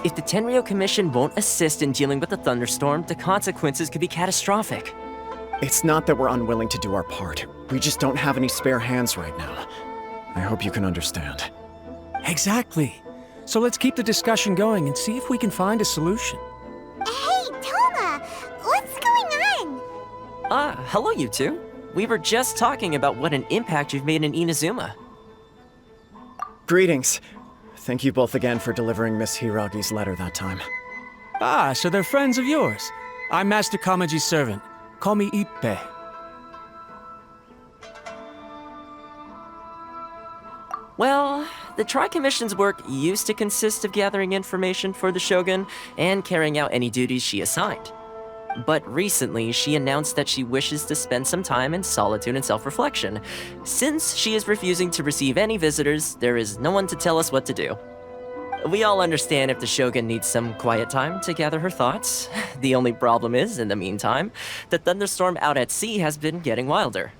If the Tenryou Commission won't assist in dealing with the thunderstorm, the consequences could be catastrophic. It's not that we're unwilling to do our part. We just don't have any spare hands right now. I hope you can understand. Exactly. So let's keep the discussion going and see if we can find a solution. Hey, Toma! What's going on? Hello you two. We were just talking about what an impact you've made in Inazuma. Greetings. Thank you both again for delivering Miss Hiragi's letter that time. Ah, so they're friends of yours. I'm Master Kamaji's servant. Call me Ippe. Well, the Tri-Commission's work used to consist of gathering information for the Shogun and carrying out any duties she assigned. But recently, she announced that she wishes to spend some time in solitude and self-reflection. Since she is refusing to receive any visitors, there is no one to tell us what to do. We all understand if the Shogun needs some quiet time to gather her thoughts. The only problem is, in the meantime, the thunderstorm out at sea has been getting wilder.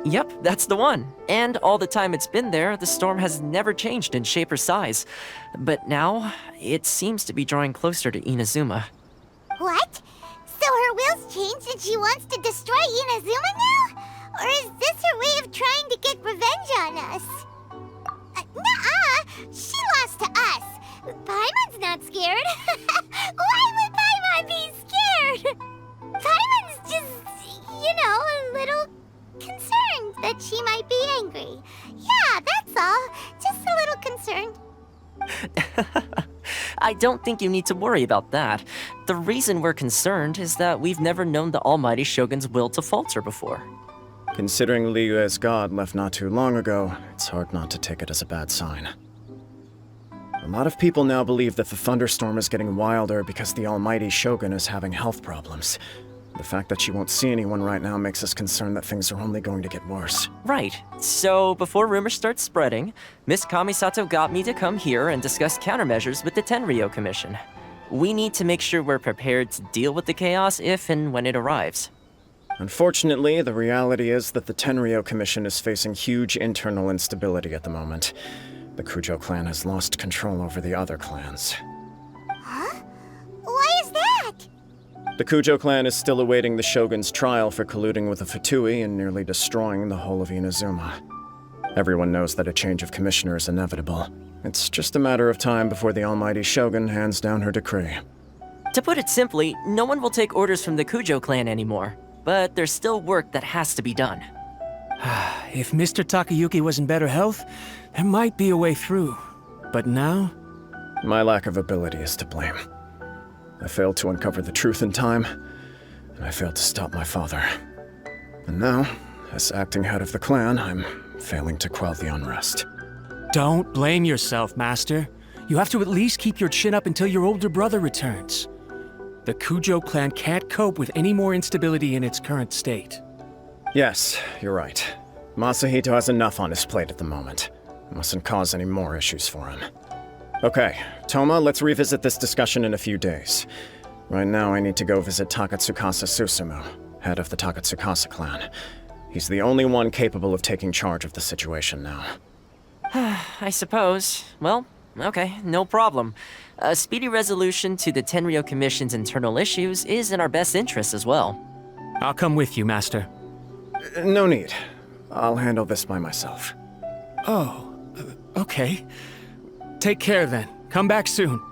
Yep, that's the one. And all the time it's been there, the storm has never changed in shape or size. But now, it seems to be drawing closer to Inazuma. What? So her will's changed and she wants to destroy Inazuma now? Or is this her way of trying to get revenge on us? Nuh-uh! She lost to us! Paimon's not scared! Why would Paimon be scared? Paimon's just, a little concerned that she might be angry. Yeah, that's all. Just a little concerned. I don't think you need to worry about that. The reason we're concerned is that we've never known the Almighty Shogun's will to falter before. Considering Liyue's god left not too long ago, it's hard not to take it as a bad sign. A lot of people now believe that the thunderstorm is getting wilder because the Almighty Shogun is having health problems. The fact that she won't see anyone right now makes us concerned that things are only going to get worse. Right. So, before rumors start spreading, Miss Kamisato got me to come here and discuss countermeasures with the Tenryou Commission. We need to make sure we're prepared to deal with the chaos if and when it arrives. Unfortunately, the reality is that the Tenryou Commission is facing huge internal instability at the moment. The Kujo clan has lost control over the other clans. Huh? Why is that? The Kujo clan is still awaiting the Shogun's trial for colluding with the Fatui and nearly destroying the whole of Inazuma. Everyone knows that a change of commissioner is inevitable. It's just a matter of time before the Almighty Shogun hands down her decree. To put it simply, no one will take orders from the Kujo clan anymore. But there's still work that has to be done. If Mr. Takayuki was in better health, there might be a way through. But now? My lack of ability is to blame. I failed to uncover the truth in time, and I failed to stop my father. And now, as acting head of the clan, I'm failing to quell the unrest. Don't blame yourself, Master. You have to at least keep your chin up until your older brother returns. The Kujo clan can't cope with any more instability in its current state. Yes, you're right. Masahito has enough on his plate at the moment. Mustn't cause any more issues for him. Okay, Toma, let's revisit this discussion in a few days. Right now, I need to go visit Takatsukasa Susumu, head of the Takatsukasa clan. He's the only one capable of taking charge of the situation now. I suppose. Well, okay, no problem. A speedy resolution to the Tenryou Commission's internal issues is in our best interest as well. I'll come with you, Master. No need. I'll handle this by myself. Oh, okay. Take care then. Come back soon.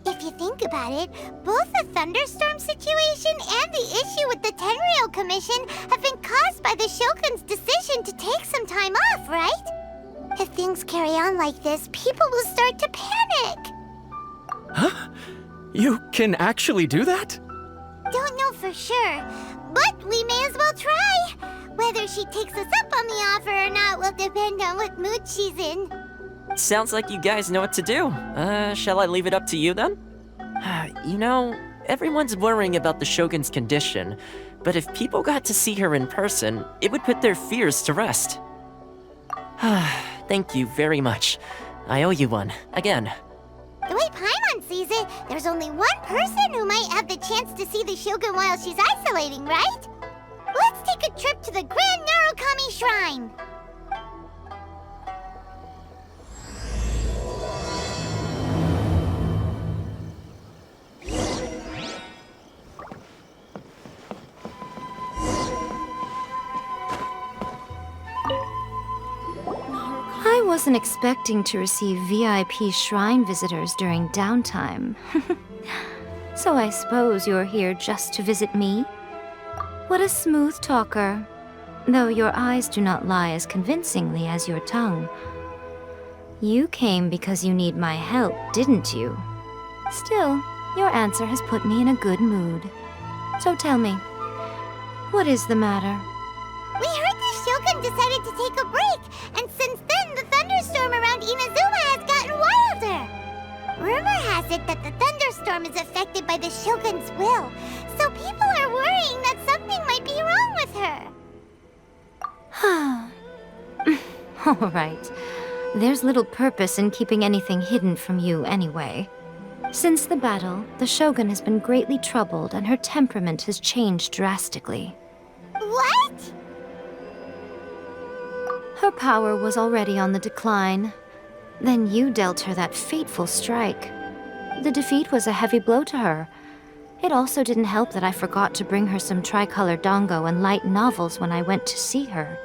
If you think about it, both the thunderstorm situation and the issue with the Tenryou Commission have been caused by the Shogun's decision to take some time off, right? If things carry on like this, people will start to panic. Huh? You can actually do that? Don't know for sure, but we may as well try. Whether she takes us up on the offer or not will depend on what mood she's in. Sounds like you guys know what to do. Shall I leave it up to you then? You know, everyone's worrying about the Shogun's condition, but if people got to see her in person, it would put their fears to rest. Thank you very much. I owe you one, again. The way Paimon sees it, there's only one person who might have the chance to see the Shogun while she's isolating, right? Let's take a trip to the Grand Narukami Shrine! wasn't expecting to receive VIP shrine visitors during downtime. So I suppose you're here just to visit me? What a smooth talker. Though your eyes do not lie as convincingly as your tongue. You came because you need my help, didn't you? Still, your answer has put me in a good mood. So tell me, what is the matter? We heard the Shogun decided to take a break, and since then the thunderstorm around Inazuma has gotten wilder. Rumor has it that the thunderstorm is affected by the Shogun's will, so people are worrying that something might be wrong with her. All right. There's little purpose in keeping anything hidden from you anyway. Since the battle, the Shogun has been greatly troubled and her temperament has changed drastically. What? Her power was already on the decline. Then you dealt her that fateful strike. The defeat was a heavy blow to her. It also didn't help that I forgot to bring her some tricolor dango and light novels when I went to see her.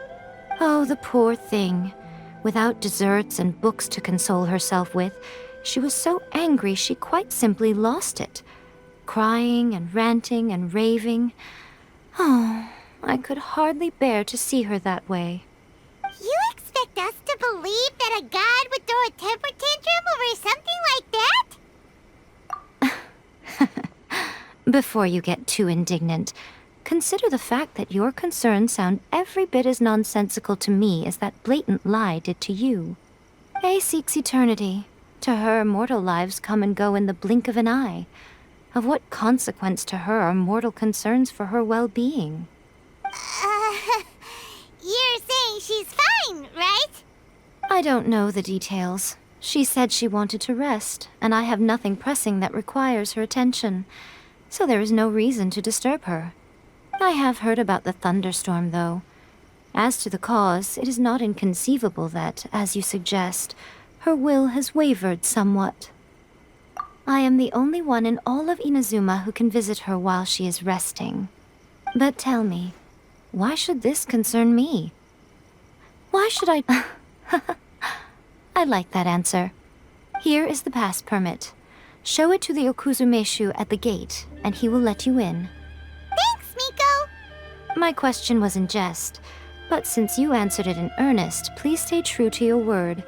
Oh, the poor thing. Without desserts and books to console herself with, she was so angry she quite simply lost it. Crying and ranting and raving. Oh, I could hardly bear to see her that way. You expect us to believe that a god would throw a temper tantrum over something like that? Before you get too indignant, consider the fact that your concerns sound every bit as nonsensical to me as that blatant lie did to you. A seeks eternity. To her, mortal lives come and go in the blink of an eye. Of what consequence to her are mortal concerns for her well-being? You're saying she's fine, right? I don't know the details. She said she wanted to rest, and I have nothing pressing that requires her attention, so there is no reason to disturb her. I have heard about the thunderstorm, though. As to the cause, it is not inconceivable that, as you suggest, her will has wavered somewhat. I am the only one in all of Inazuma who can visit her while she is resting. But tell me, why should this concern me? Why should I... I like that answer. Here is the pass permit. Show it to the Okuzumeshu at the gate, and he will let you in. Thanks, Miko! My question was in jest, but since you answered it in earnest, please stay true to your word.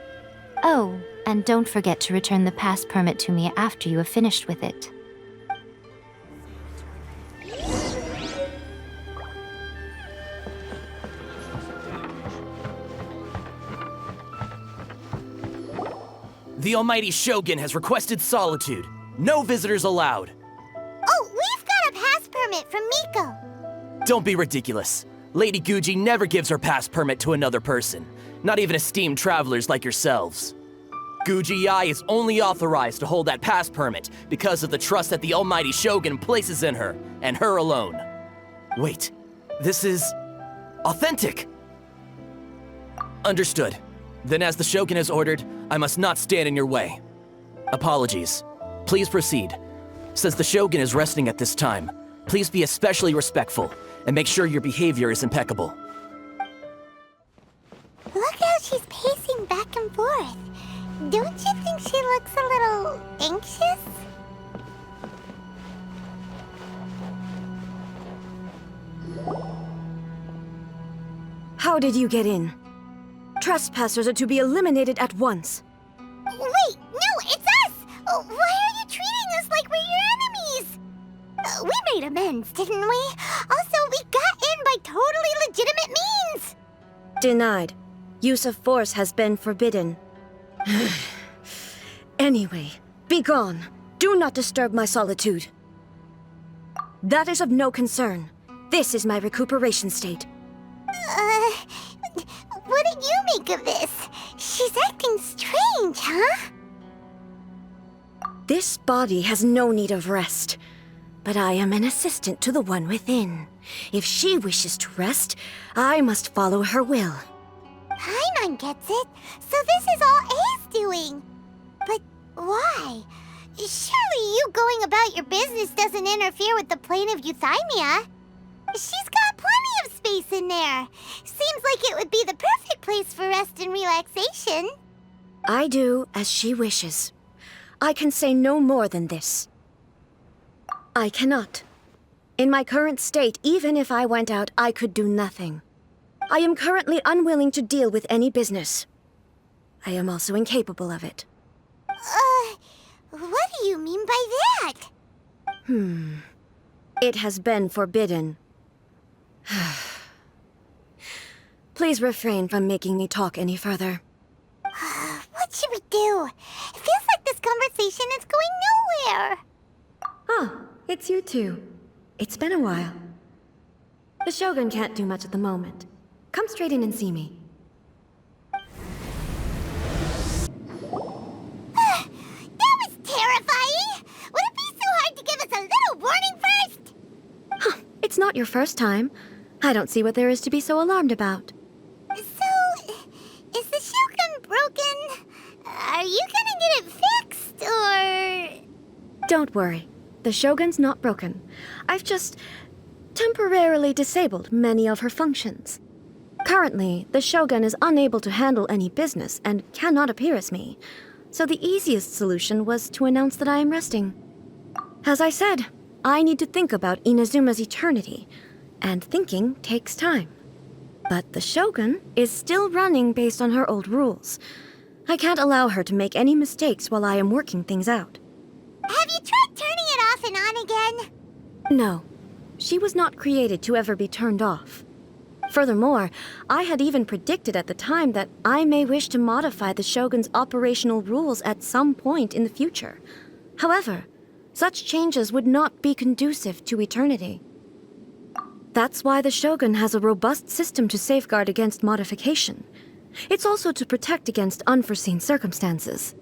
Oh, and don't forget to return the pass permit to me after you have finished with it. The almighty Shogun has requested solitude. No visitors allowed. Oh, we've got a pass permit from Miko. Don't be ridiculous. Lady Guji never gives her pass permit to another person, not even esteemed travelers like yourselves. Guji-ai is only authorized to hold that pass permit because of the trust that the almighty Shogun places in her, and her alone. Wait, this is... authentic! Understood. Then as the Shogun has ordered, I must not stand in your way. Apologies. Please proceed. Since the Shogun is resting at this time, please be especially respectful, and make sure your behavior is impeccable. Look how she's pacing back and forth. Don't you think she looks a little anxious? How did you get in? Trespassers are to be eliminated at once. Wait, no, it's us! Why are you treating us like we're your enemies? We made amends, didn't we? Also, we got in by totally legitimate means! Denied. Use of force has been forbidden. Anyway, be gone. Do not disturb my solitude. That is of no concern. This is my recuperation state. What did you make of this? She's acting strange, huh? This body has no need of rest. But I am an assistant to the one within. If she wishes to rest, I must follow her will. Paimon gets it. So this is all A's doing. But why? Surely you going about your business doesn't interfere with the plane of Euthymia. She's got plenty of space in there. Seems like it would be the perfect place for rest and relaxation. I do as she wishes. I can say no more than this. I cannot. In my current state, even if I went out, I could do nothing. I am currently unwilling to deal with any business. I am also incapable of it. What do you mean by that? It has been forbidden. Please refrain from making me talk any further. What should we do? It feels like this conversation is going nowhere. Oh, it's you two. It's been a while. The Shogun can't do much at the moment. Come straight in and see me. That was terrifying! Would it be so hard to give us a little warning first? It's not your first time. I don't see what there is to be so alarmed about. So, is the Shogun broken? Are you gonna get it fixed, or...? Don't worry. The Shogun's not broken. I've just temporarily disabled many of her functions. Currently, the Shogun is unable to handle any business and cannot appear as me. So the easiest solution was to announce that I am resting. As I said, I need to think about Inazuma's eternity, and thinking takes time. But the Shogun is still running based on her old rules. I can't allow her to make any mistakes while I am working things out. Have you tried turning it off and on again? No, she was not created to ever be turned off. Furthermore, I had even predicted at the time that I may wish to modify the Shogun's operational rules at some point in the future. However, such changes would not be conducive to eternity. That's why the Shogun has a robust system to safeguard against modification. It's also to protect against unforeseen circumstances.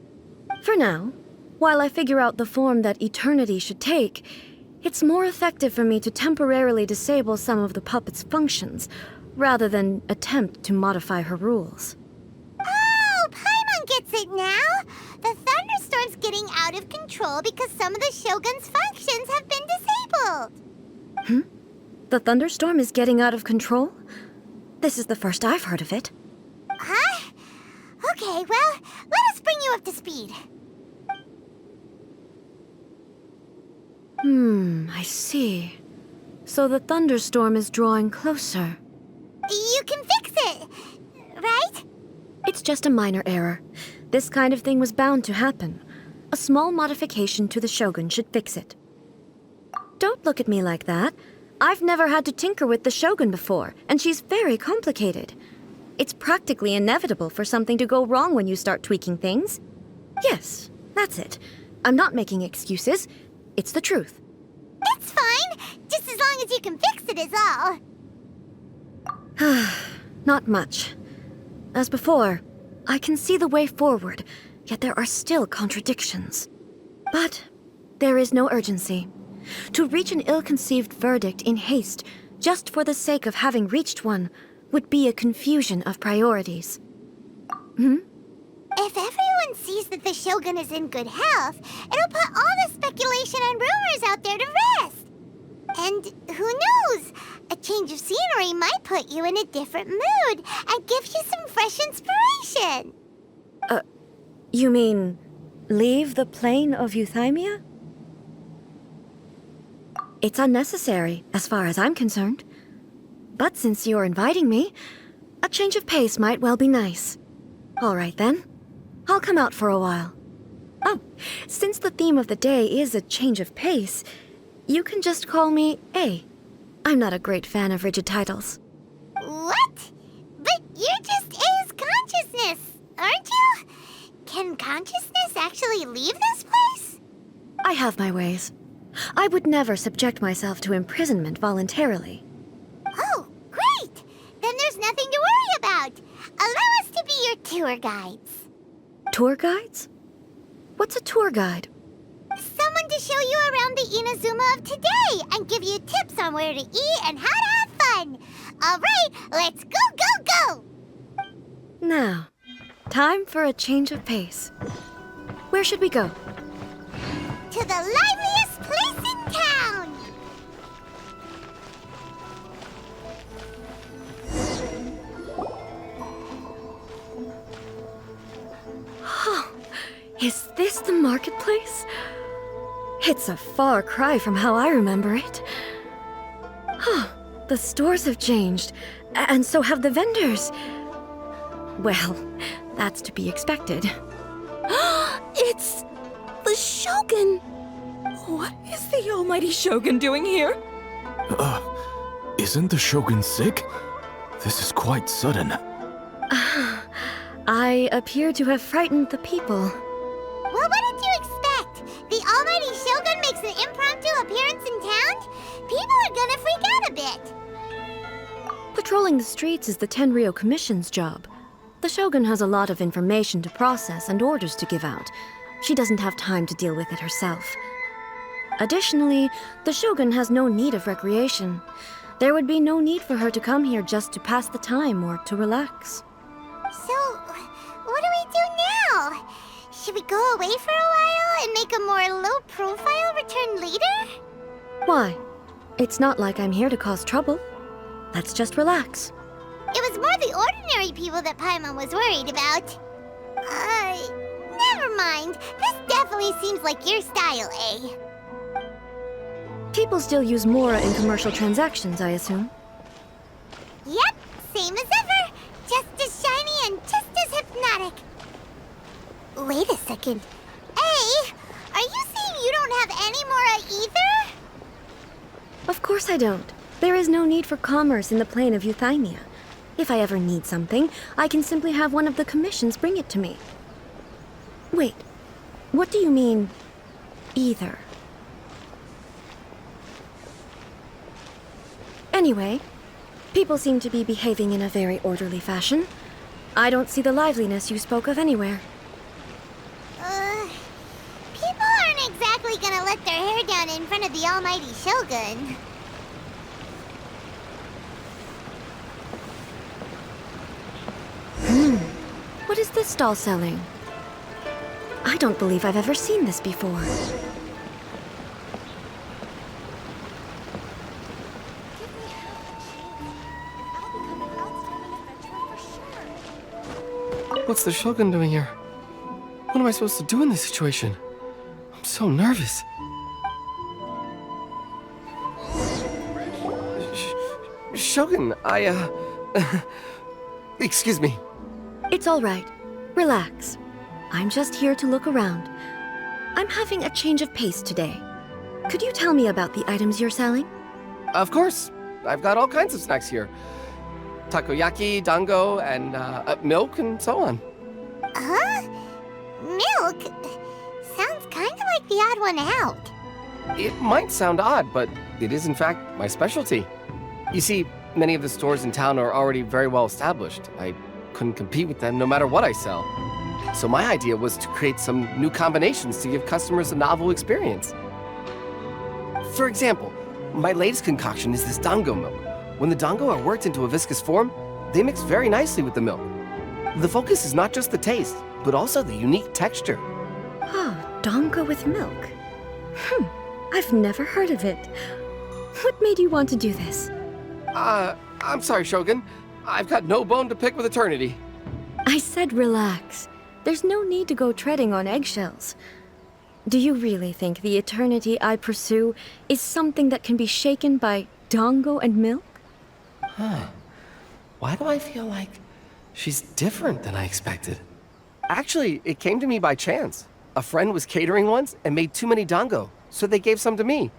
For now, while I figure out the form that eternity should take, it's more effective for me to temporarily disable some of the puppet's functions, rather than attempt to modify her rules. Oh, Paimon gets it now! The thunderstorm's getting out of control because some of the Shogun's functions have been disabled. The thunderstorm is getting out of control? This is the first I've heard of it. Huh? Okay, well, let us bring you up to speed. I see. So the thunderstorm is drawing closer. You can fix it, right? It's just a minor error. This kind of thing was bound to happen. A small modification to the Shogun should fix it. Don't look at me like that. I've never had to tinker with the Shogun before, and she's very complicated. It's practically inevitable for something to go wrong when you start tweaking things. Yes, that's it. I'm not making excuses. It's the truth. It's fine, just as long as you can fix it is all. Not much. As before, I can see the way forward, yet there are still contradictions. But there is no urgency. To reach an ill-conceived verdict in haste, just for the sake of having reached one, would be a confusion of priorities. If everyone sees that the Shogun is in good health, it'll put all the speculation and rumors out there to rest. And who knows? A change of scenery might put you in a different mood and give you some fresh inspiration. You mean, leave the plane of euthymia? It's unnecessary, as far as I'm concerned. But since you're inviting me, a change of pace might well be nice. All right, then. I'll come out for a while. Oh, since the theme of the day is a change of pace, you can just call me A. I'm not a great fan of rigid titles. What? But you're just A's consciousness, aren't you? Can consciousness actually leave this place? I have my ways. I would never subject myself to imprisonment voluntarily. Oh, great! Then there's nothing to worry about. Allow us to be your tour guides. Tour guides? What's a tour guide? Someone to show you around the Inazuma of today and give you tips on where to eat and how to have fun. All right, let's go, go, go! Now, time for a change of pace. Where should we go? To the liveliest place in town! Is this the marketplace? It's a far cry from how I remember it. Huh, the stores have changed, and so have the vendors. Well, that's to be expected. It's the Shogun! What is the almighty Shogun doing here? Isn't the Shogun sick? This is quite sudden. I appear to have frightened the people. Well, what did you expect? The almighty Shogun makes an impromptu appearance in town? People are gonna freak out a bit. Patrolling the streets is the Tenryou Commission's job. The Shogun has a lot of information to process and orders to give out. She doesn't have time to deal with it herself. Additionally, the Shogun has no need of recreation. There would be no need for her to come here just to pass the time or to relax. So, what do we do now? Should we go away for a while and make a more low-profile return later? Why? It's not like I'm here to cause trouble. Let's just relax. It was more the ordinary people that Paimon was worried about. Never mind. This definitely seems like your style, eh? People still use Mora in commercial transactions, I assume. Yep, same as ever. Just as shiny and just as hypnotic. Wait a second. Hey, are you saying you don't have any Mora either? Of course I don't. There is no need for commerce in the plane of Euthymia. If I ever need something, I can simply have one of the commissions bring it to me. Wait, what do you mean, either? Anyway, people seem to be behaving in a very orderly fashion. I don't see the liveliness you spoke of anywhere. People aren't exactly gonna let their hair down in front of the almighty Shogun. What is this stall selling? I don't believe I've ever seen this before. What's the Shogun doing here? What am I supposed to do in this situation? I'm so nervous. Shogun, excuse me. It's all right. Relax. I'm just here to look around. I'm having a change of pace today. Could you tell me about the items you're selling? Of course. I've got all kinds of snacks here. Takoyaki, dango, and milk, and so on. Huh? Milk? Sounds kind of like the odd one out. It might sound odd, but it is in fact my specialty. You see, many of the stores in town are already very well established. I couldn't compete with them no matter what I sell. So my idea was to create some new combinations to give customers a novel experience. For example, my latest concoction is this dango milk. When the dango are worked into a viscous form, they mix very nicely with the milk. The focus is not just the taste, but also the unique texture. Oh, dango with milk. I've never heard of it. What made you want to do this? I'm sorry, Shogun. I've got no bone to pick with eternity. I said relax. There's no need to go treading on eggshells. Do you really think the eternity I pursue is something that can be shaken by dango and milk? Huh. Why do I feel like she's different than I expected? Actually, it came to me by chance. A friend was catering once and made too many dango, so they gave some to me.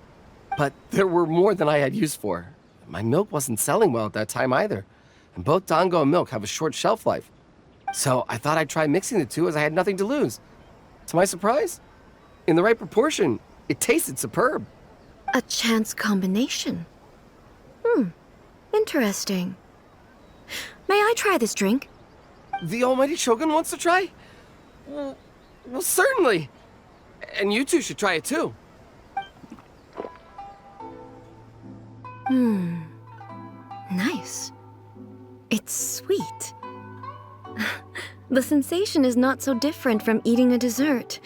But there were more than I had use for. My milk wasn't selling well at that time either. And both dango and milk have a short shelf life. So I thought I'd try mixing the two as I had nothing to lose. To my surprise, in the right proportion, it tasted superb. A chance combination. Interesting. May I try this drink? The almighty Shogun wants to try? Well, certainly. And you two should try it too. Nice. It's sweet. The sensation is not so different from eating a dessert.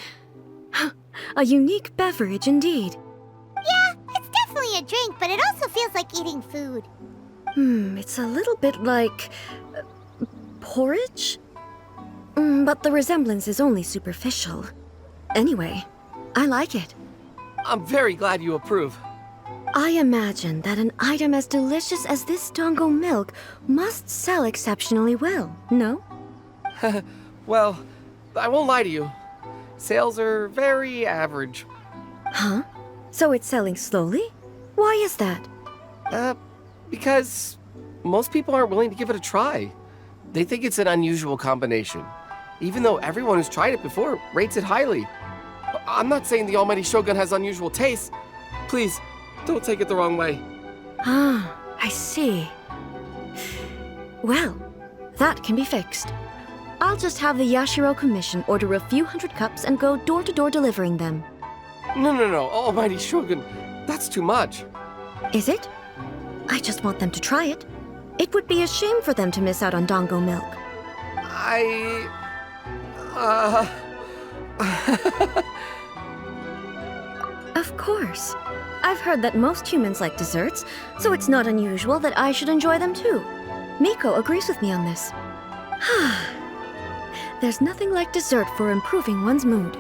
A unique beverage indeed. Yeah, it's definitely a drink, but it also feels like eating food. It's a little bit like porridge? But the resemblance is only superficial. Anyway, I like it. I'm very glad you approve. I imagine that an item as delicious as this Dango milk must sell exceptionally well, no? Well, I won't lie to you. Sales are very average. Huh? So it's selling slowly? Why is that? Because most people aren't willing to give it a try. They think it's an unusual combination, even though everyone who's tried it before rates it highly. I'm not saying the almighty Shogun has unusual tastes. Please, don't take it the wrong way. Ah, I see. Well, that can be fixed. I'll just have the Yashiro Commission order a few hundred cups and go door-to-door delivering them. No, almighty Shogun, that's too much. Is it? I just want them to try it. It would be a shame for them to miss out on Dango milk. Of course. I've heard that most humans like desserts, so it's not unusual that I should enjoy them too. Miko agrees with me on this. There's nothing like dessert for improving one's mood.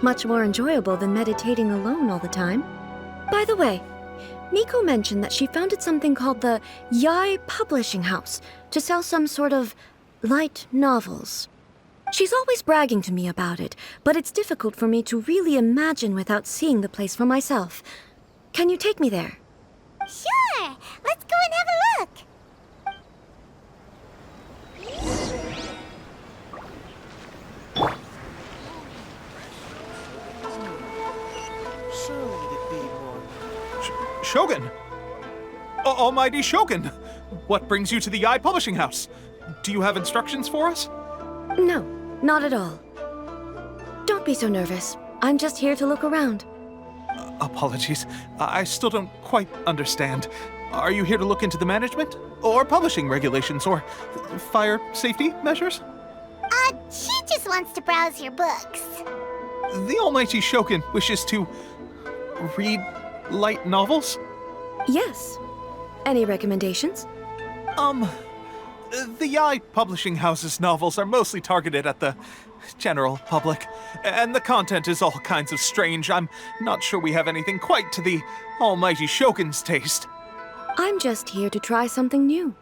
Much more enjoyable than meditating alone all the time. By the way, Miko mentioned that she founded something called the Yai Publishing House to sell some sort of light novels. She's always bragging to me about it, but it's difficult for me to really imagine without seeing the place for myself. Can you take me there? Sure! Let's go and have a look! Shogun! Almighty Shogun! What brings you to the Yai Publishing House? Do you have instructions for us? No, not at all. Don't be so nervous. I'm just here to look around. Apologies. I still don't quite understand. Are you here to look into the management? Or publishing regulations? Or fire safety measures? She just wants to browse your books. The Almighty Shogun wishes to read light novels? Yes. Any recommendations? The Yai Publishing House's novels are mostly targeted at the general public, and the content is all kinds of strange. I'm not sure we have anything quite to the Almighty Shogun's taste. I'm just here to try something new.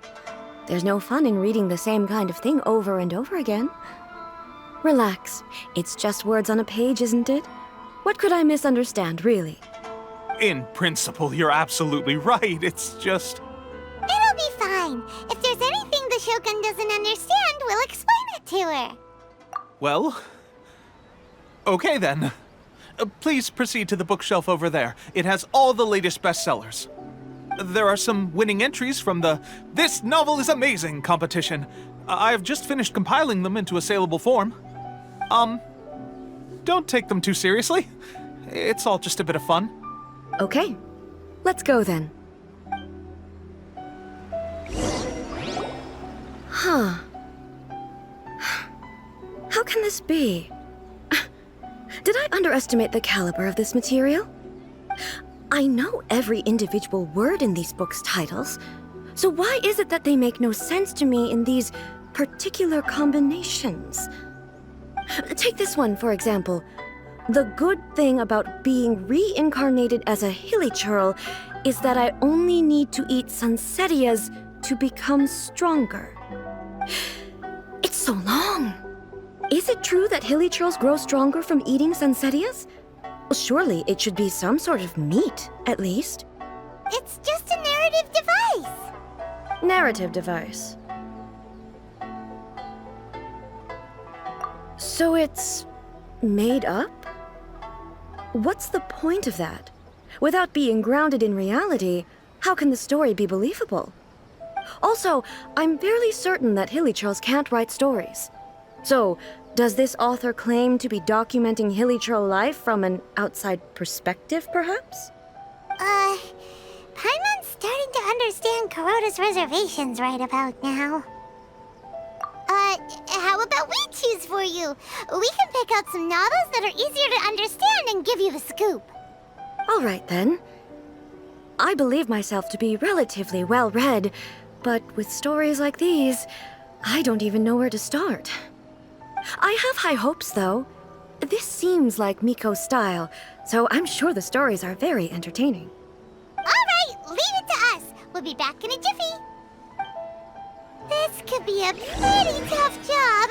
There's no fun in reading the same kind of thing over and over again. Relax. It's just words on a page, isn't it? What could I misunderstand, really? In principle, you're absolutely right. It's just... It'll be fine. If there's anything the Shogun doesn't understand, we'll explain it to her. Well... okay then. Please proceed to the bookshelf over there. It has all the latest bestsellers. There are some winning entries from the This Novel is Amazing competition. I've just finished compiling them into a saleable form. Don't take them too seriously. It's all just a bit of fun. Okay. Let's go then. Huh. How can this be? Did I underestimate the caliber of this material? I know every individual word in these books' titles, so why is it that they make no sense to me in these particular combinations? Take this one, for example. The good thing about being reincarnated as a hilly churl is that I only need to eat sunsetias to become stronger. It's so long. Is it true that hilly churls grow stronger from eating sunsetias? Well, surely it should be some sort of meat, at least. It's just a narrative device. Narrative device. So it's made up? What's the point of that? Without being grounded in reality, how can the story be believable? Also, I'm fairly certain that hilly churls can't write stories. So, does this author claim to be documenting hilly churl life from an outside perspective, perhaps? Paimon's starting to understand Kuroda's reservations right about now. How about we choose for you? We can pick out some novels that are easier to understand and give you the scoop. All right, then. I believe myself to be relatively well-read, but with stories like these, I don't even know where to start. I have high hopes, though. This seems like Miko's style, so I'm sure the stories are very entertaining. All right, leave it to us. We'll be back in a jiffy. This could be a pretty tough job.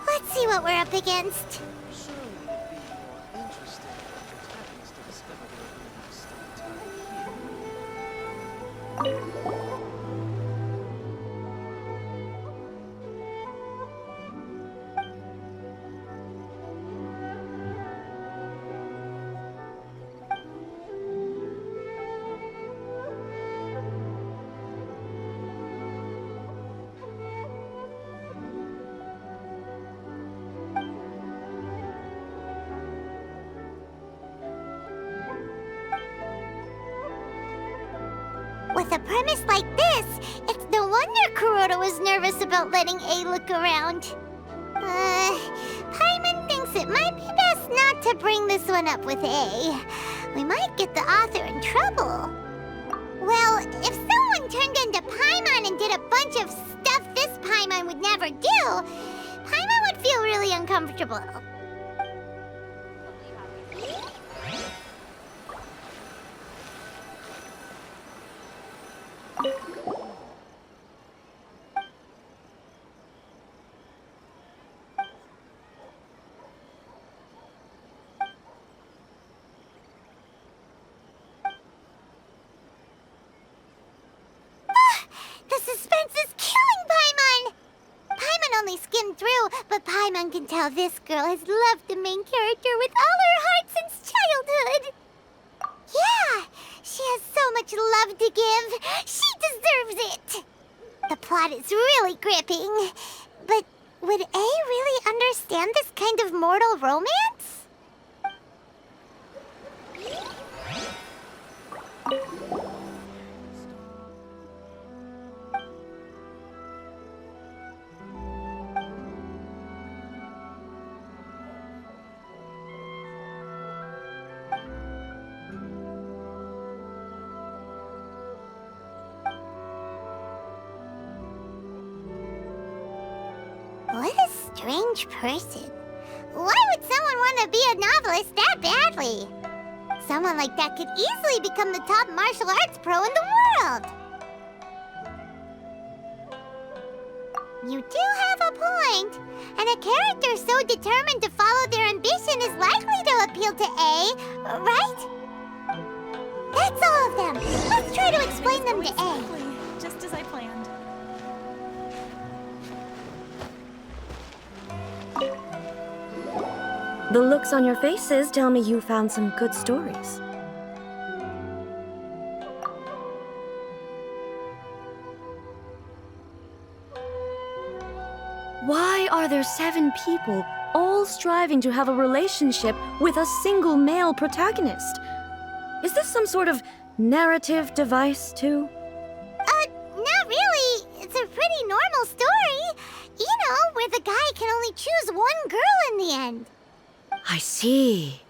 Let's see what we're up against. With a premise like this, it's no wonder Kuroda was nervous about letting A look around. Paimon thinks it might be best not to bring this one up with A. We might get the author in trouble. Well, if someone turned into Paimon and did a bunch of stuff this Paimon would never do, Paimon would feel really uncomfortable. But Paimon can tell this girl has loved the main character with all her heart since childhood. Yeah, she has so much love to give. She deserves it. The plot is really gripping. But would A really understand this kind of mortal romance? What a strange person. Why would someone want to be a novelist that badly? Someone like that could easily become the top martial arts pro in the world. You do have a point. And a character so determined to follow their ambition is likely to appeal to A, right? That's all of them. Let's try to explain them to A. Just as I planned. The looks on your faces tell me you found some good stories. Why are there 7 people all striving to have a relationship with a single male protagonist? Is this some sort of narrative device, too? Not really. It's a pretty normal story. You know, where the guy can only choose one girl in the end. I see.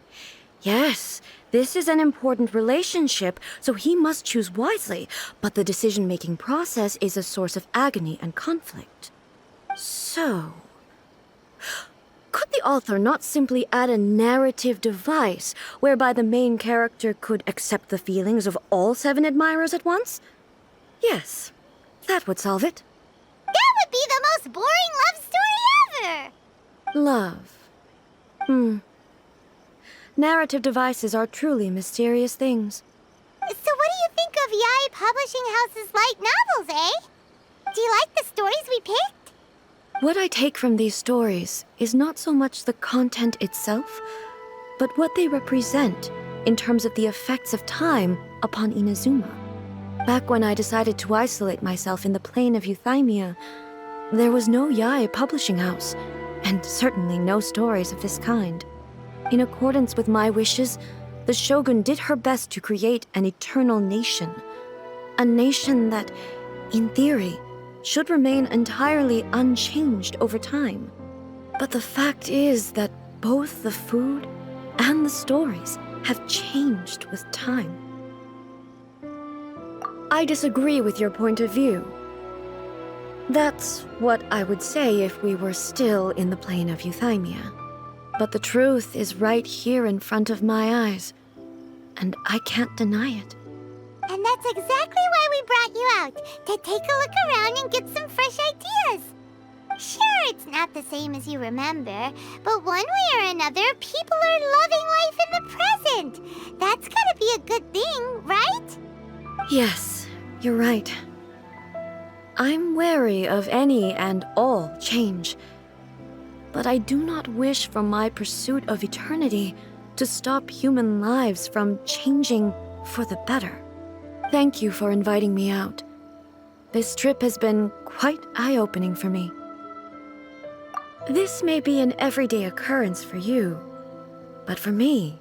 Yes, this is an important relationship, so he must choose wisely, but the decision-making process is a source of agony and conflict. So, could the author not simply add a narrative device whereby the main character could accept the feelings of all 7 admirers at once? Yes, that would solve it. That would be the most boring love story ever! Love. Narrative devices are truly mysterious things. So what do you think of Yae Publishing House's light novels, eh? Do you like the stories we picked? What I take from these stories is not so much the content itself, but what they represent in terms of the effects of time upon Inazuma. Back when I decided to isolate myself in the plane of Euthymia, there was no Yae Publishing House, and certainly no stories of this kind. In accordance with my wishes, the Shogun did her best to create an eternal nation. A nation that, in theory, should remain entirely unchanged over time. But the fact is that both the food and the stories have changed with time. I disagree with your point of view. That's what I would say if we were still in the plane of Euthymia. But the truth is right here in front of my eyes, and I can't deny it. And that's exactly why we brought you out, to take a look around and get some fresh ideas. Sure, it's not the same as you remember, but one way or another, people are loving life in the present. That's gotta be a good thing, right? Yes, you're right. I'm wary of any and all change, but I do not wish for my pursuit of eternity to stop human lives from changing for the better. Thank you for inviting me out. This trip has been quite eye-opening for me. This may be an everyday occurrence for you, but for me,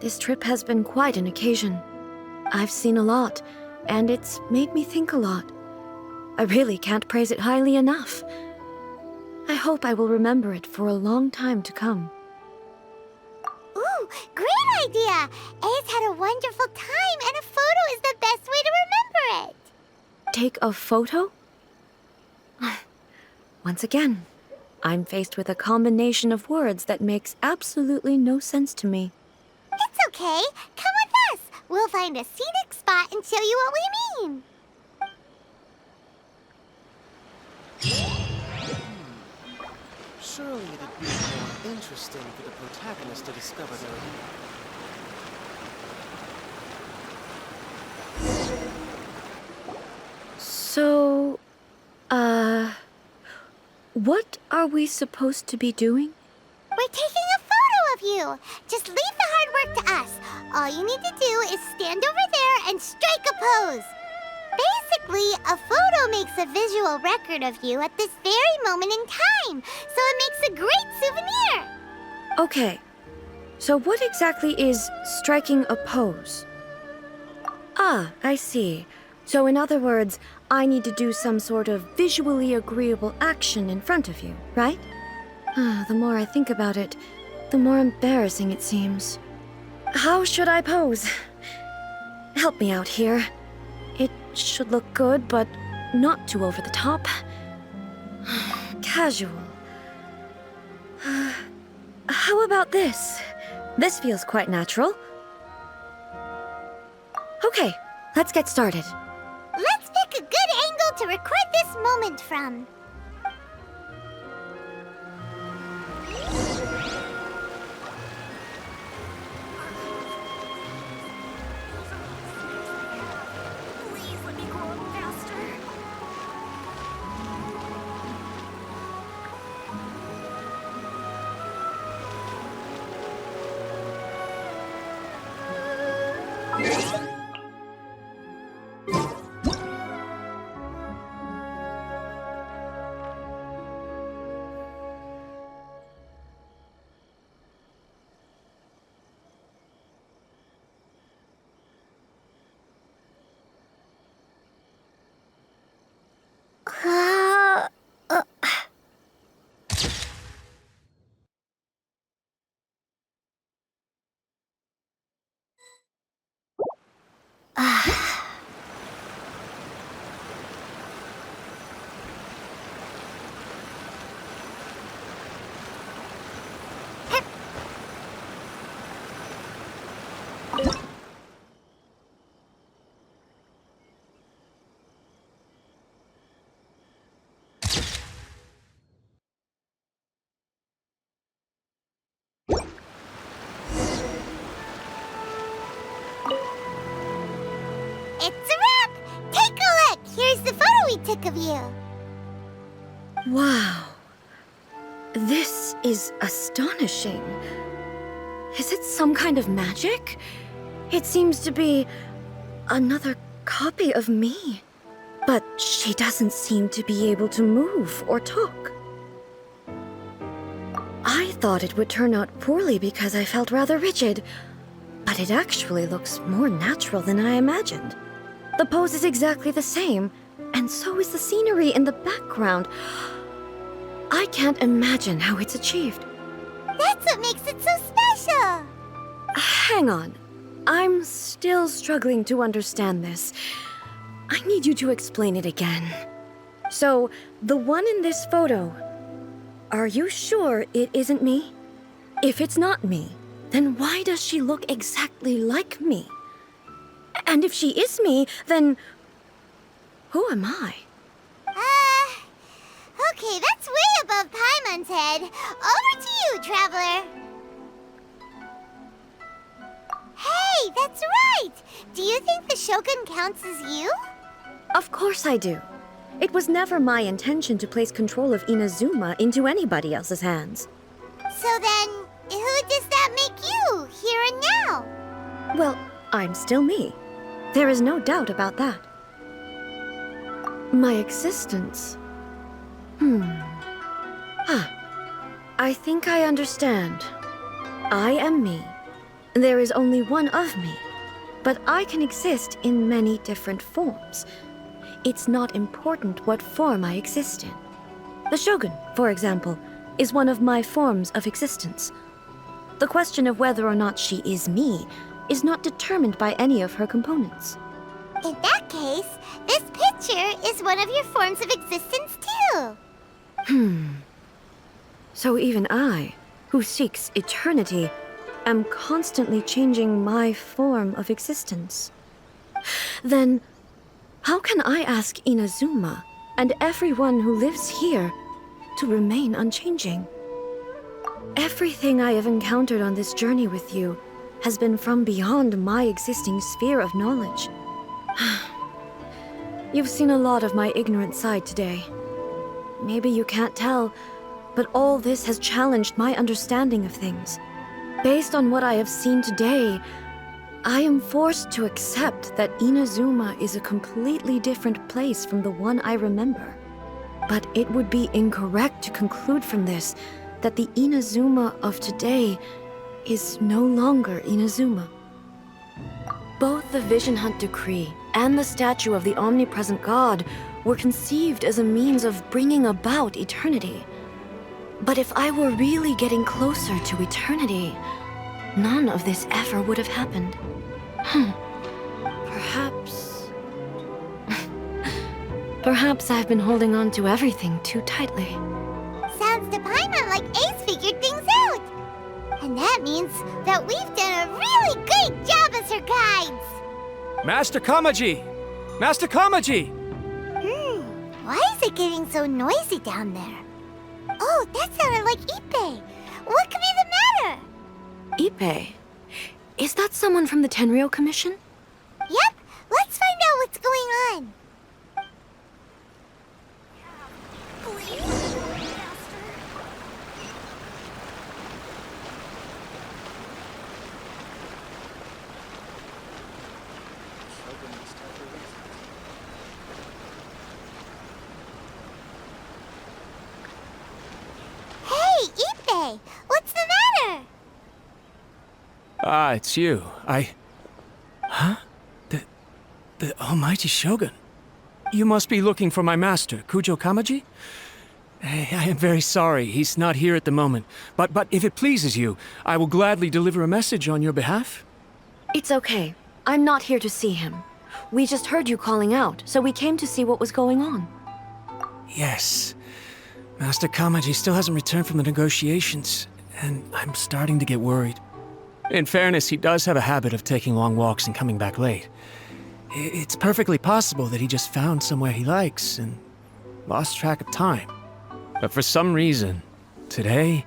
this trip has been quite an occasion. I've seen a lot, and it's made me think a lot. I really can't praise it highly enough. I hope I will remember it for a long time to come. Ooh, great idea! A's had a wonderful time, and a photo is the best way to remember it. Take a photo? Once again, I'm faced with a combination of words that makes absolutely no sense to me. It's okay. Come with us. We'll find a scenic spot and show you what we mean. Surely it'd be more interesting for the protagonist to discover their So, what are we supposed to be doing? We're taking a photo of you. Just leave the hard work to us. All you need to do is stand over there and strike a pose. Basically, a photo makes a visual record of you at this very moment in time, so it makes a great souvenir. Okay, so what exactly is striking a pose? Ah, I see. So in other words, I need to do some sort of visually agreeable action in front of you, right? The more I think about it, the more embarrassing it seems. How should I pose? Help me out here. It should look good, but not too over the top. Casual. How about this? This feels quite natural. Okay, let's get started. Let's pick a good angle to record this moment from. Please let me grow up faster. It's a wrap! Take a look! Here's the photo we took of you. Wow. This is astonishing. Is it some kind of magic? It seems to be another copy of me. But she doesn't seem to be able to move or talk. I thought it would turn out poorly because I felt rather rigid, but it actually looks more natural than I imagined. The pose is exactly the same, and so is the scenery in the background. I can't imagine how it's achieved. That's what makes it so special. Hang on. I'm still struggling to understand this. I need you to explain it again. So, the one in this photo, are you sure it isn't me? If it's not me, then why does she look exactly like me? And if she is me, then who am I? Okay, that's way above Paimon's head. Over to you, Traveler. Hey, that's right! Do you think the Shogun counts as you? Of course I do. It was never my intention to place control of Inazuma into anybody else's hands. So then, who does that make you, here and now? Well, I'm still me. There is no doubt about that. My existence... I think I understand. I am me. There is only one of me. But I can exist in many different forms. It's not important what form I exist in. The Shogun, for example, is one of my forms of existence. The question of whether or not she is me is not determined by any of her components. In that case, this picture is one of your forms of existence too. So even I, who seeks eternity, am constantly changing my form of existence. Then, how can I ask Inazuma and everyone who lives here to remain unchanging? Everything I have encountered on this journey with you has been from beyond my existing sphere of knowledge. You've seen a lot of my ignorant side today. Maybe you can't tell, but all this has challenged my understanding of things. Based on what I have seen today, I am forced to accept that Inazuma is a completely different place from the one I remember. But it would be incorrect to conclude from this that the Inazuma of today is no longer Inazuma. Both the Vision Hunt Decree and the statue of the omnipresent God were conceived as a means of bringing about eternity. But if I were really getting closer to eternity, none of this ever would have happened. Perhaps... Perhaps I've been holding on to everything too tightly. Sounds to Paimon like Ace figured things out. And that means that we've done a really great job as her guides. Master Kamaji! Master Kamaji! Why is it getting so noisy down there? Oh, that sounded like Ippei. What could be the matter? Ippei? Is that someone from the Tenryou Commission? Yep, let's find out what's going on. Hey, Ippei, what's the matter? Ah, it's you. Huh? The almighty Shogun. You must be looking for my master, Kujo Kamaji? I am very sorry, he's not here at the moment. But if it pleases you, I will gladly deliver a message on your behalf. It's okay. I'm not here to see him. We just heard you calling out, so we came to see what was going on. Yes. Master Kamaji still hasn't returned from the negotiations, and I'm starting to get worried. In fairness, he does have a habit of taking long walks and coming back late. It's perfectly possible that he just found somewhere he likes and lost track of time. But for some reason, today,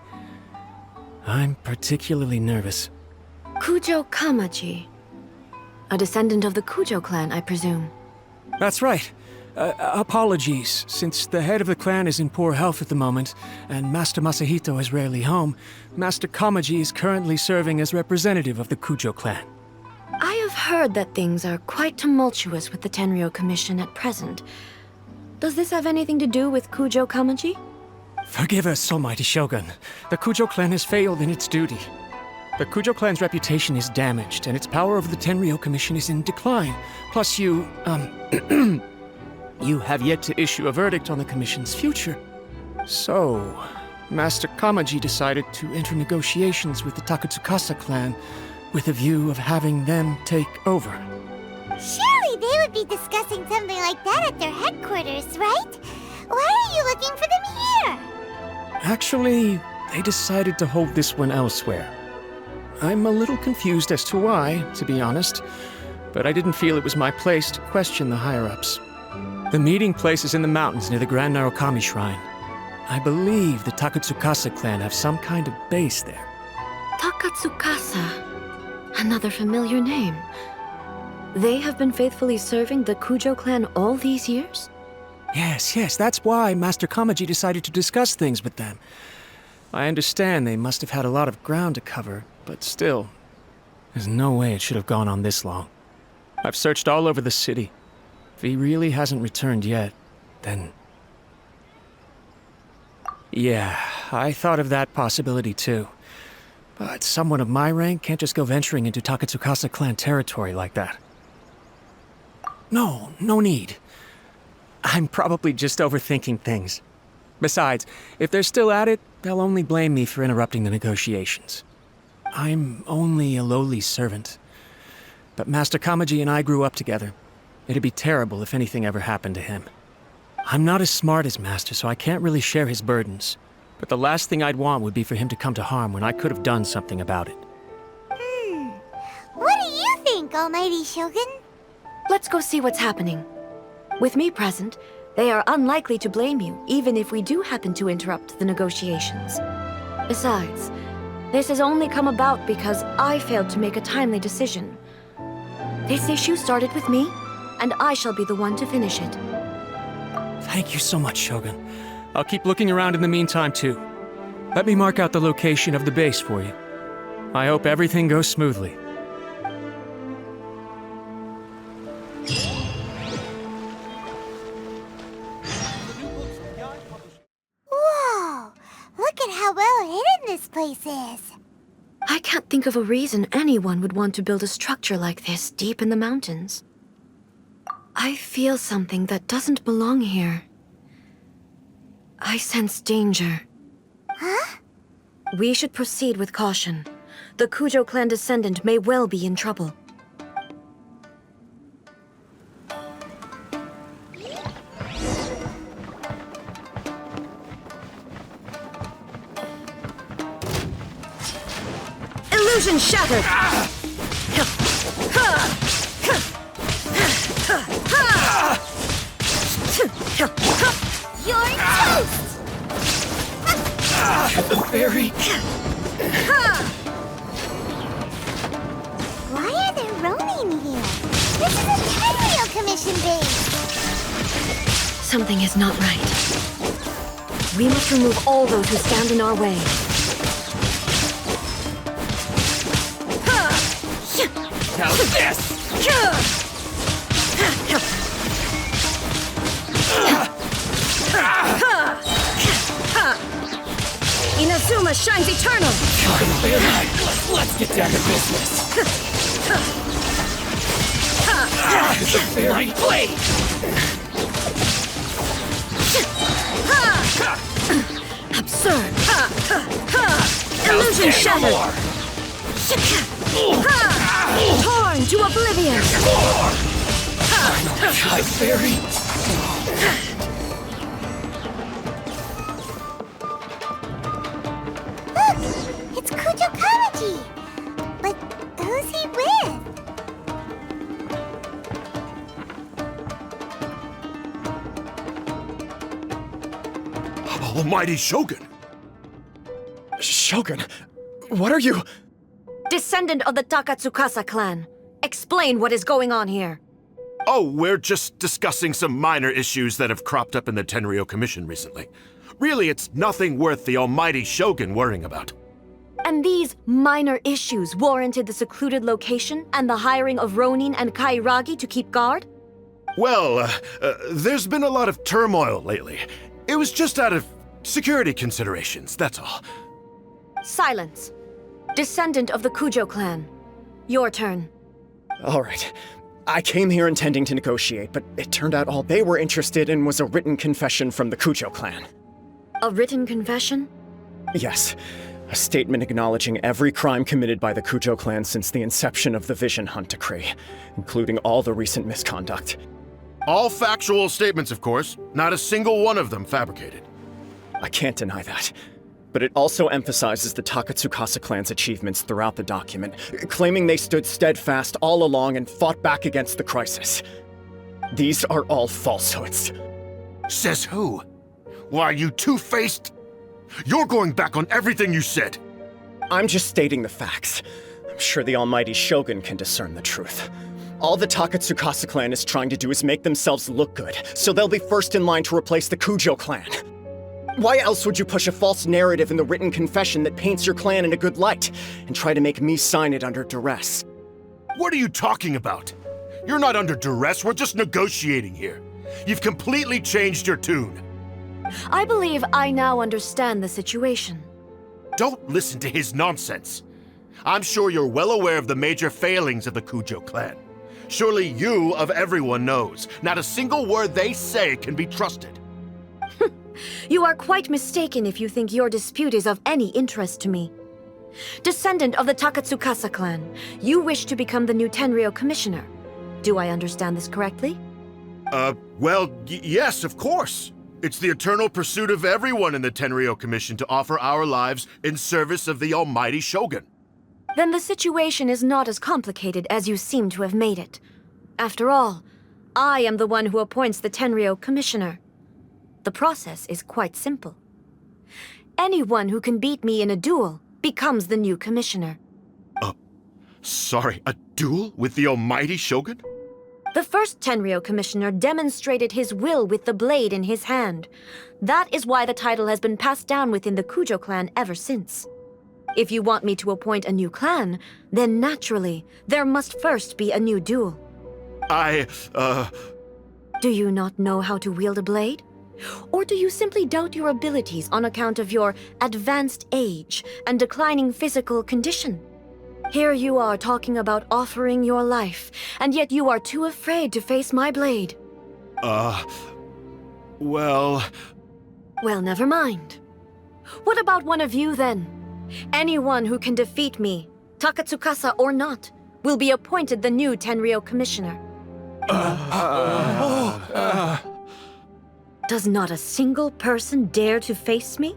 I'm particularly nervous. Kujo Kamaji. A descendant of the Kujo clan, I presume. That's right. Apologies, since the head of the clan is in poor health at the moment, and Master Masahito is rarely home, Master Kamaji is currently serving as representative of the Kujo clan. I have heard that things are quite tumultuous with the Tenryou Commission at present. Does this have anything to do with Kujo Kamaji? Forgive us, almighty Shogun. The Kujo clan has failed in its duty. The Kujo clan's reputation is damaged, and its power over the Tenryou Commission is in decline. Plus you have yet to issue a verdict on the Commission's future. So, Master Kamaji decided to enter negotiations with the Takatsukasa clan with a view of having them take over. Surely they would be discussing something like that at their headquarters, right? Why are you looking for them here? Actually, they decided to hold this one elsewhere. I'm a little confused as to why, to be honest, but I didn't feel it was my place to question the higher-ups. The meeting place is in the mountains near the Grand Narukami Shrine. I believe the Takatsukasa clan have some kind of base there. Takatsukasa. Another familiar name. They have been faithfully serving the Kujo clan all these years? Yes, that's why Master Kamaji decided to discuss things with them. I understand they must have had a lot of ground to cover, but still, there's no way it should have gone on this long. I've searched all over the city. If he really hasn't returned yet, then... Yeah, I thought of that possibility too. But someone of my rank can't just go venturing into Takatsukasa clan territory like that. No need. I'm probably just overthinking things. Besides, if they're still at it, they'll only blame me for interrupting the negotiations. I'm only a lowly servant. But Master Kamaji and I grew up together. It'd be terrible if anything ever happened to him. I'm not as smart as Master, so I can't really share his burdens. But the last thing I'd want would be for him to come to harm when I could have done something about it. What do you think, Almighty Shogun? Let's go see what's happening. With me present, they are unlikely to blame you, even if we do happen to interrupt the negotiations. Besides, this has only come about because I failed to make a timely decision. This issue started with me, and I shall be the one to finish it. Thank you so much, Shogun. I'll keep looking around in the meantime, too. Let me mark out the location of the base for you. I hope everything goes smoothly. Whoa! Look at how well hidden this place is. I can't think of a reason anyone would want to build a structure like this deep in the mountains. I feel something that doesn't belong here. I sense danger. Huh? We should proceed with caution. The Kujo clan descendant may well be in trouble. Illusion shattered! You're toast! The fairy! Why are there ronin here? This is a Tenryo Commission base! Something is not right. We must remove all those who stand in our way. Now this! Inazuma shines eternal! Let's get down to business! The fairy blade! Absurd! Illusion shattered! Torn to oblivion! Hi, fairy! Look! It's Kujo Kamaji! But who's he with? Almighty Shogun! Shogun, what are you... Descendant of the Takatsukasa clan. Explain what is going on here. Oh, we're just discussing some minor issues that have cropped up in the Tenryo Commission recently. Really, it's nothing worth the Almighty Shogun worrying about. And these minor issues warranted the secluded location and the hiring of Ronin and Kairagi to keep guard? Well, there's been a lot of turmoil lately. It was just out of security considerations, that's all. Silence. Descendant of the Kujo clan. Your turn. All right. I came here intending to negotiate, but it turned out all they were interested in was a written confession from the Kujo clan. A written confession? Yes. A statement acknowledging every crime committed by the Kujo clan since the inception of the Vision Hunt Decree, including all the recent misconduct. All factual statements, of course. Not a single one of them fabricated. I can't deny that. But it also emphasizes the Takatsukasa clan's achievements throughout the document, claiming they stood steadfast all along and fought back against the crisis. These are all falsehoods. Says who? Why, you two-faced... You're going back on everything you said. I'm just stating the facts. I'm sure the almighty Shogun can discern the truth. All the Takatsukasa clan is trying to do is make themselves look good, so they'll be first in line to replace the Kujo clan. Why else would you push a false narrative in the written confession that paints your clan in a good light, and try to make me sign it under duress? What are you talking about? You're not under duress, we're just negotiating here. You've completely changed your tune. I believe I now understand the situation. Don't listen to his nonsense. I'm sure you're well aware of the major failings of the Kujo clan. Surely you, of everyone, knows. Not a single word they say can be trusted. You are quite mistaken if you think your dispute is of any interest to me. Descendant of the Takatsukasa clan, you wish to become the new Tenryou commissioner. Do I understand this correctly? Well, yes, of course. It's the eternal pursuit of everyone in the Tenryou Commission to offer our lives in service of the almighty Shogun. Then the situation is not as complicated as you seem to have made it. After all, I am the one who appoints the Tenryou commissioner. The process is quite simple. Anyone who can beat me in a duel becomes the new commissioner. Sorry, a duel with the almighty Shogun? The first Tenryou commissioner demonstrated his will with the blade in his hand. That is why the title has been passed down within the Kujo clan ever since. If you want me to appoint a new clan, then naturally, there must first be a new duel. Do you not know how to wield a blade? Or do you simply doubt your abilities on account of your advanced age and declining physical condition? Here you are talking about offering your life, and yet you are too afraid to face my blade. Well, never mind. What about one of you, then? Anyone who can defeat me, Takatsukasa or not, will be appointed the new Tenryou commissioner. Does not a single person dare to face me?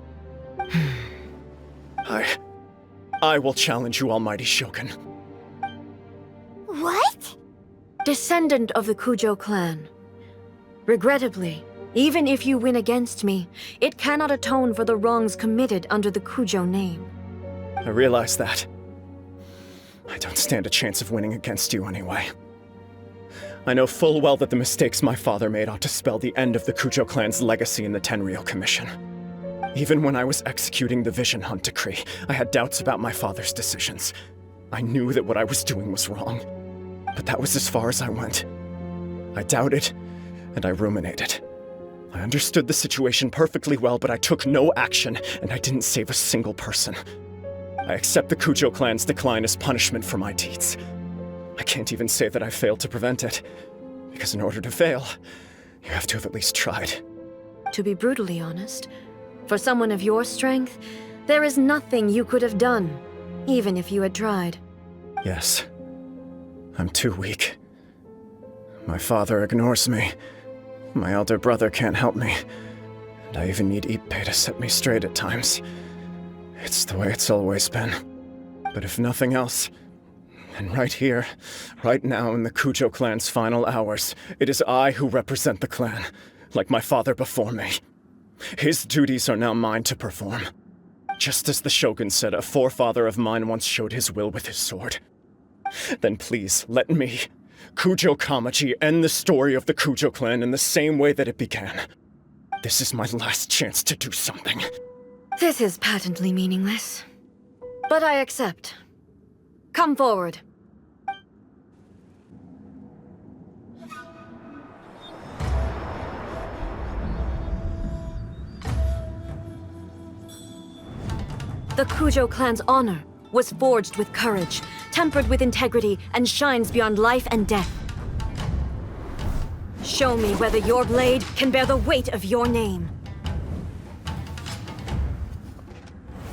I will challenge you, almighty Shogun. What? Descendant of the Kujo clan. Regrettably, even if you win against me, it cannot atone for the wrongs committed under the Kujo name. I realize that. I don't stand a chance of winning against you anyway. I know full well that the mistakes my father made ought to spell the end of the Kujo clan's legacy in the Tenryou Commission. Even when I was executing the Vision Hunt decree, I had doubts about my father's decisions. I knew that what I was doing was wrong, but that was as far as I went. I doubted, and I ruminated. I understood the situation perfectly well, but I took no action, and I didn't save a single person. I accept the Kujo clan's decline as punishment for my deeds. I can't even say that I failed to prevent it, because in order to fail, you have to have at least tried. To be brutally honest, for someone of your strength, there is nothing you could have done, even if you had tried. Yes. I'm too weak. My father ignores me. My elder brother can't help me. And I even need Ippei to set me straight at times. It's the way it's always been. But if nothing else, then right here, right now in the Kujo clan's final hours, it is I who represent the clan, like my father before me. His duties are now mine to perform. Just as the Shogun said, a forefather of mine once showed his will with his sword. Then please, let me, Kujo Kamaji, end the story of the Kujo clan in the same way that it began. This is my last chance to do something. This is patently meaningless. But I accept. Come forward. The Kujo clan's honor was forged with courage, tempered with integrity, and shines beyond life and death. Show me whether your blade can bear the weight of your name.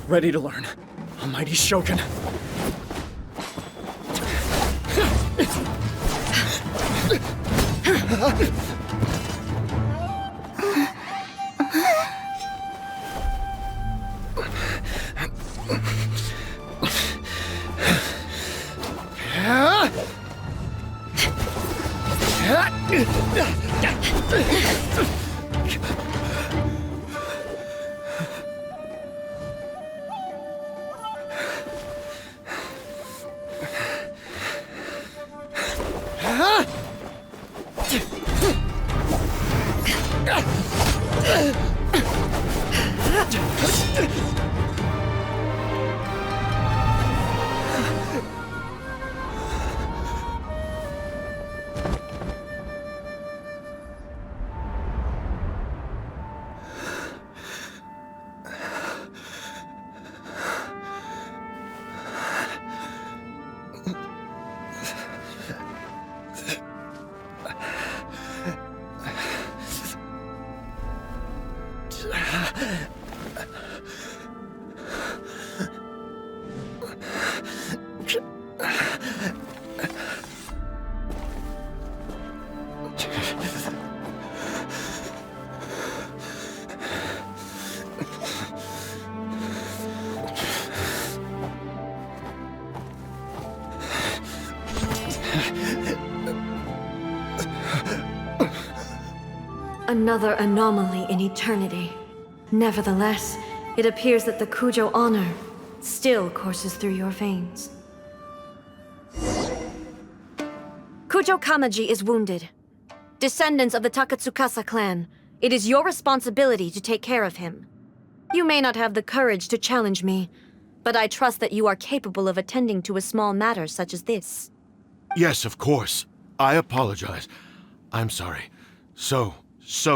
Ready to learn, almighty Shogun. Another anomaly in eternity. Nevertheless, it appears that the Kujo honor still courses through your veins. Kujo Kamaji is wounded. Descendants of the Takatsukasa clan, it is your responsibility to take care of him. You may not have the courage to challenge me, but I trust that you are capable of attending to a small matter such as this. Yes, of course. I apologize. I'm sorry. So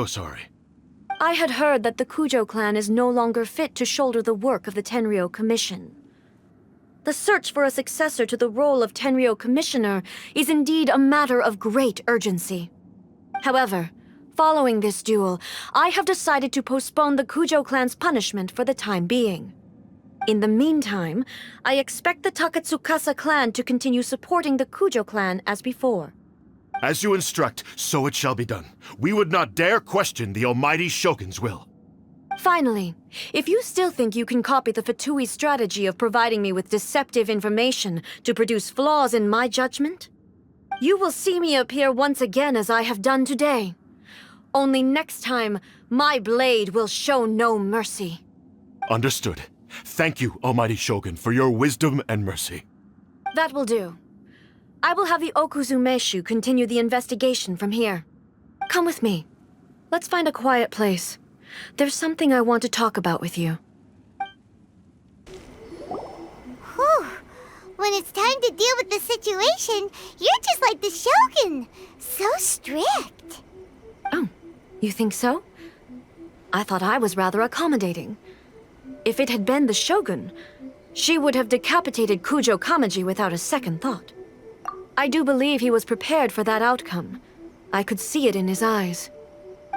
sorry. I had heard that the Kujo clan is no longer fit to shoulder the work of the Tenryou Commission. The search for a successor to the role of Tenryou Commissioner is indeed a matter of great urgency. However, following this duel, I have decided to postpone the Kujo clan's punishment for the time being. In the meantime, I expect the Takatsukasa clan to continue supporting the Kujo clan as before. As you instruct, so it shall be done. We would not dare question the almighty Shogun's will. Finally, if you still think you can copy the Fatui strategy of providing me with deceptive information to produce flaws in my judgment, you will see me appear once again as I have done today. Only next time, my blade will show no mercy. Understood. Thank you, almighty Shogun, for your wisdom and mercy. That will do. I will have the Okuzumeshu continue the investigation from here. Come with me. Let's find a quiet place. There's something I want to talk about with you. Whew. When it's time to deal with the situation, you're just like the Shogun. So strict. Oh, you think so? I thought I was rather accommodating. If it had been the Shogun, she would have decapitated Kujo Kamaji without a second thought. I do believe he was prepared for that outcome. I could see it in his eyes.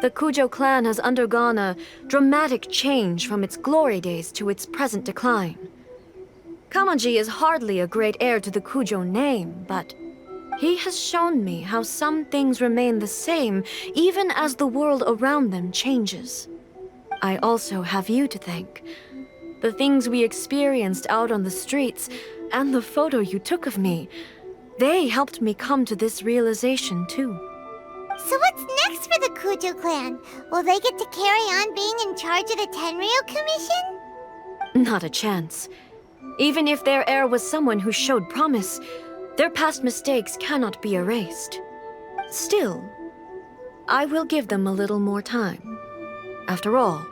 The Kujo clan has undergone a dramatic change from its glory days to its present decline. Kamaji is hardly a great heir to the Kujo name, but he has shown me how some things remain the same even as the world around them changes. I also have you to thank. The things we experienced out on the streets and the photo you took of me, they helped me come to this realization too. So what's next for the Kujo clan? Will they get to carry on being in charge of the Tenryou Commission? Not a chance. Even if their heir was someone who showed promise, their past mistakes cannot be erased. Still, I will give them a little more time. After all,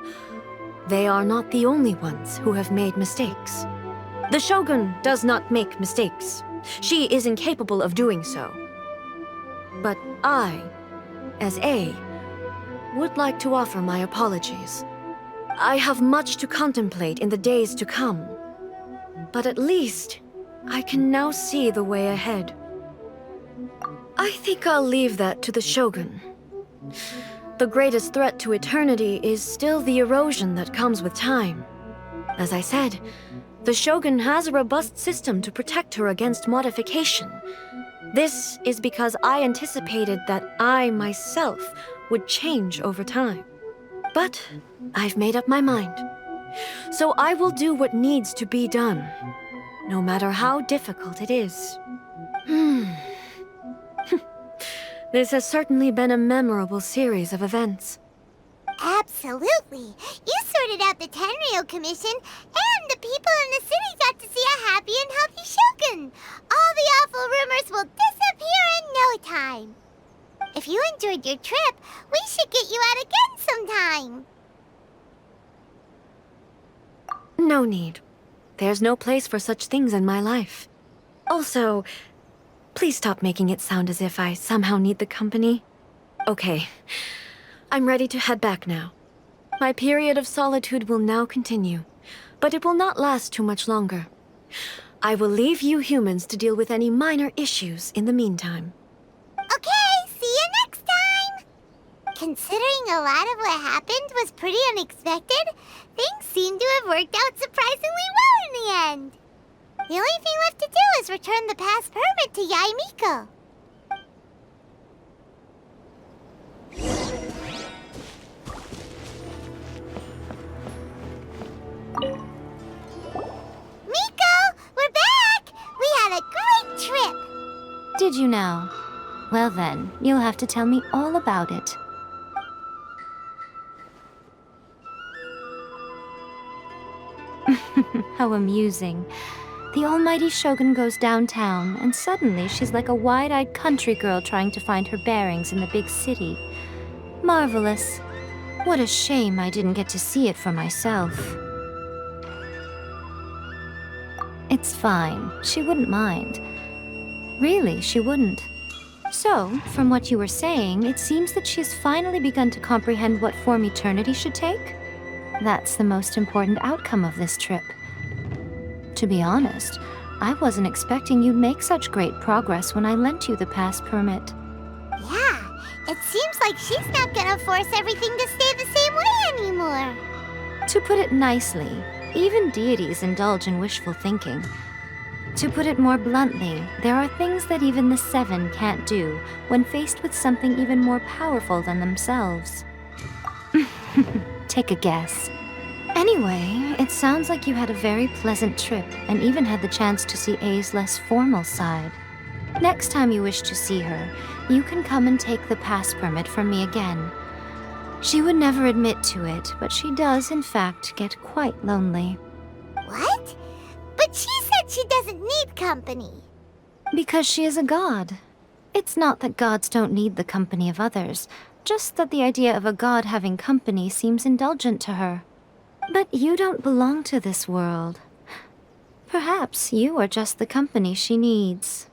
they are not the only ones who have made mistakes. The Shogun does not make mistakes. She is incapable of doing so. But I, as A, would like to offer my apologies. I have much to contemplate in the days to come, but at least I can now see the way ahead. I think I'll leave that to the Shogun. The greatest threat to eternity is still the erosion that comes with time. As I said, the Shogun has a robust system to protect her against modification. This is because I anticipated that I myself would change over time. But I've made up my mind. So I will do what needs to be done, no matter how difficult it is. This has certainly been a memorable series of events. Absolutely. You sorted out the Tenryo Commission, and the people in the city got to see a happy and healthy Shogun. All the awful rumors will disappear in no time. If you enjoyed your trip, we should get you out again sometime. No need. There's no place for such things in my life. Also, please stop making it sound as if I somehow need the company. Okay. I'm ready to head back now. My period of solitude will now continue, but it will not last too much longer. I will leave you humans to deal with any minor issues in the meantime. Okay, see you next time! Considering a lot of what happened was pretty unexpected, things seem to have worked out surprisingly well in the end. The only thing left to do is return the pass permit to Yae Miko. Miko, we're back! We had a great trip! Did you now? Well then, you'll have to tell me all about it. How amusing. The almighty Shogun goes downtown, and suddenly she's like a wide-eyed country girl trying to find her bearings in the big city. Marvelous. What a shame I didn't get to see it for myself. It's fine. She wouldn't mind. Really, she wouldn't. So, from what you were saying, it seems that she's finally begun to comprehend what form eternity should take? That's the most important outcome of this trip. To be honest, I wasn't expecting you'd make such great progress when I lent you the pass permit. Yeah, it seems like she's not gonna force everything to stay the same way anymore. To put it nicely, even deities indulge in wishful thinking. To put it more bluntly, there are things that even the Seven can't do when faced with something even more powerful than themselves. Take a guess. Anyway, it sounds like you had a very pleasant trip and even had the chance to see A's less formal side. Next time you wish to see her, you can come and take the pass permit from me again. She would never admit to it, but she does, in fact, get quite lonely. What? But she said she doesn't need company. Because she is a god. It's not that gods don't need the company of others, just that the idea of a god having company seems indulgent to her. But you don't belong to this world. Perhaps you are just the company she needs.